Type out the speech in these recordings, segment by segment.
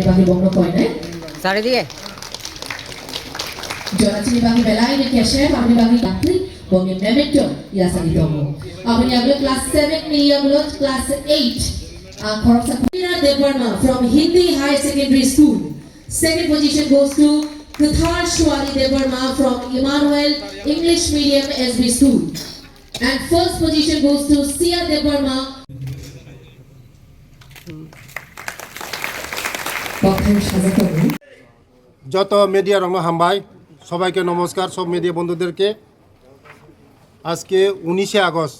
bagi bong no koine Sari diye. Jona chini bagi belai ne keshe bagi bagi yakli bong ne memento ya sagi domo. Apni aglo class 7 ni aglo class 8. Khorok Sakina Devarma from Hindi High Secondary School. Second position goes to Kuthar Shwari Devarma from Emmanuel English Medium SB School. And first position goes to Sia Devarma. যত media রং হামবাই সবাইকে নমস্কার। সব media বন্ধুদেরকে আজকে 19শে August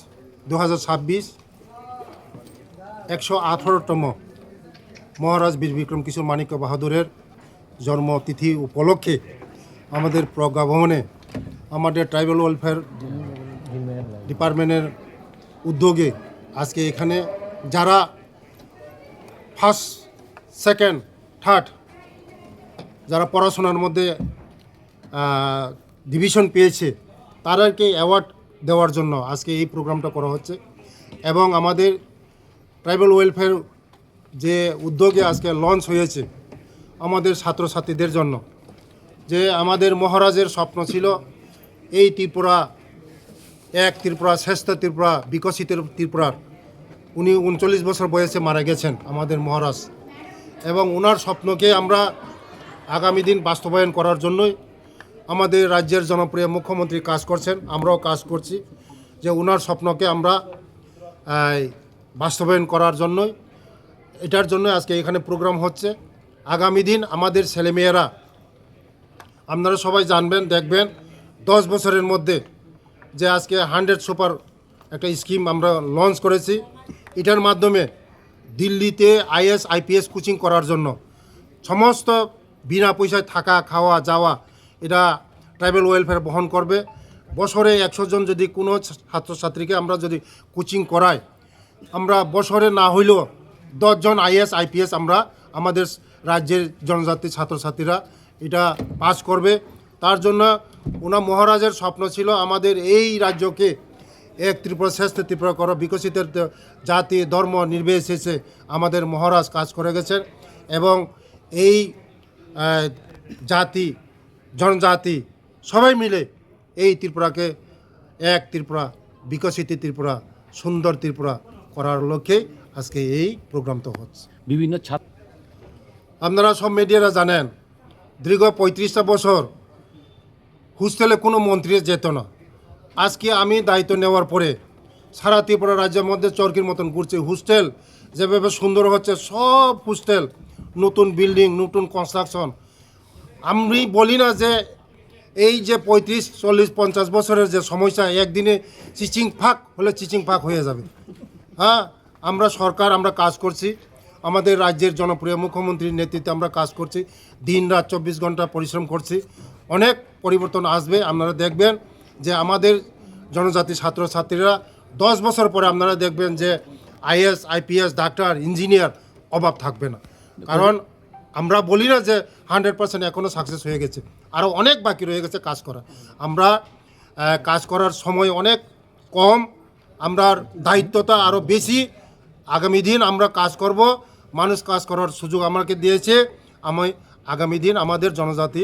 2026 118তম মহারাজ বীর বিক্রম কিশোর মানিক্য বাহাদুরের জন্মতিথি উপলক্ষে আমাদের প্রজ্ঞা ভবনে আমাদের ট্রাইবাল ওয়েলফেয়ার ডিপার্টমেন্টের উদ্যোগে আজকে এখানে যারা ফার্স্ট সেকেন্ড থার্ড যারা পড়াশোনার মধ্যে ডিভিশন পেয়েছে তাদেরকে অ্যাওয়ার্ড দেওয়ার জন্য আজকে এই প্রোগ্রামটা করা হচ্ছে। এবং আমাদের ট্রাইবাল ওয়েলফেয়ার যে উদ্যোগে আজকে লঞ্চ হয়েছে আমাদের ছাত্রছাত্রীদের জন্য, যে আমাদের মহারাজের স্বপ্ন ছিল এই ত্রিপুরা এক ত্রিপুরা শ্রেষ্ঠ ত্রিপুরা বিকশিত ত্রিপুরার। উনি 39 বছর বয়সে মারা গেছেন আমাদের মহারাজ, এবং ওনার স্বপ্নকে আমরা আগামী দিন বাস্তবায়ন করার জন্যই আমাদের রাজ্যের জনপ্রিয় মুখ্যমন্ত্রী কাজ করছেন, আমরাও কাজ করছি যে ওনার স্বপ্নকে আমরা বাস্তবায়ন করার জন্যই, এটার জন্য আজকে এখানে প্রোগ্রাম হচ্ছে। আগামী দিন আমাদের ছেলেমেয়েরা, আপনারা সবাই জানবেন দেখবেন 10 বছরের মধ্যে যে আজকে 100 সুপার একটা স্কিম আমরা লঞ্চ করেছি। এটার মাধ্যমে দিল্লিতে আইএস আইপিএস কোচিং করার জন্য সমস্ত বিনা পয়সায় থাকা খাওয়া যাওয়া এটা ট্রাইবাল ওয়েলফেয়ার বহন করবে। বছরে 100 জন যদি কোনো ছাত্রছাত্রীকে আমরা যদি কোচিং করাই, আমরা বছরে না হইলেও 10 জন আইএস আইপিএস আমরা আমাদের রাজ্যের জনজাতি ছাত্রছাত্রীরা এটা পাস করবে। তার জন্য ওনার মহারাজের স্বপ্ন ছিল আমাদের এই রাজ্যকে এক ত্রিপুরা শ্রেষ্ঠ ত্রিপুরা করা, বিকশিত জাতি ধর্ম নির্বিশেষে আমাদের মহারাজ কাজ করে গেছেন। এবং এই জাতি জনজাতি সবাই মিলে এই ত্রিপুরাকে এক ত্রিপুরা বিকশিত ত্রিপুরা সুন্দর ত্রিপুরা করার লক্ষ্যে আজকে এই প্রোগ্রামটা হচ্ছে। বিভিন্ন ছাত্র আপনারা সব মিডিয়ারা জানেন দীর্ঘ 35টা বছর হোস্টেলে কোনো মন্ত্রী যেত না। আজকে আমি দায়িত্ব নেওয়ার পরে সারা ত্রিপুরা রাজ্যের মধ্যে চরকির মতন ঘুরছে। হোস্টেল যেভাবে সুন্দর হচ্ছে, সব হোস্টেল নতুন বিল্ডিং নতুন কনস্ট্রাকশন। আমি বলি না যে এই যে 35 40 50 বছরের যে সমস্যা একদিনে চিচিং ফাঁক হলে চিচিং ফাঁক হয়ে যাবে। হ্যাঁ, আমরা সরকার আমরা কাজ করছি, আমাদের রাজ্যের জনপ্রিয় মুখ্যমন্ত্রীর নেতৃত্বে আমরা কাজ করছি, দিন রাত 24 ঘন্টা পরিশ্রম করছি। অনেক পরিবর্তন আসবে, আপনারা দেখবেন যে আমাদের জনজাতি ছাত্রছাত্রীরা 10 বছর পরে আপনারা দেখবেন যে আইএস আইপিএস ডাক্তার ইঞ্জিনিয়ার অভাব থাকবে না। কারণ আমরা বলি না যে 100% এখনও সাকসেস হয়ে গেছে, আরও অনেক বাকি রয়ে গেছে কাজ করা। আমরা কাজ করার সময় অনেক কম, আমরা দায়িত্বটা আরও বেশি। আগামী দিন আমরা কাজ করব, মানুষ কাজ করার সুযোগ আমাকে দিয়েছে। আমি আগামী দিন আমাদের জনজাতি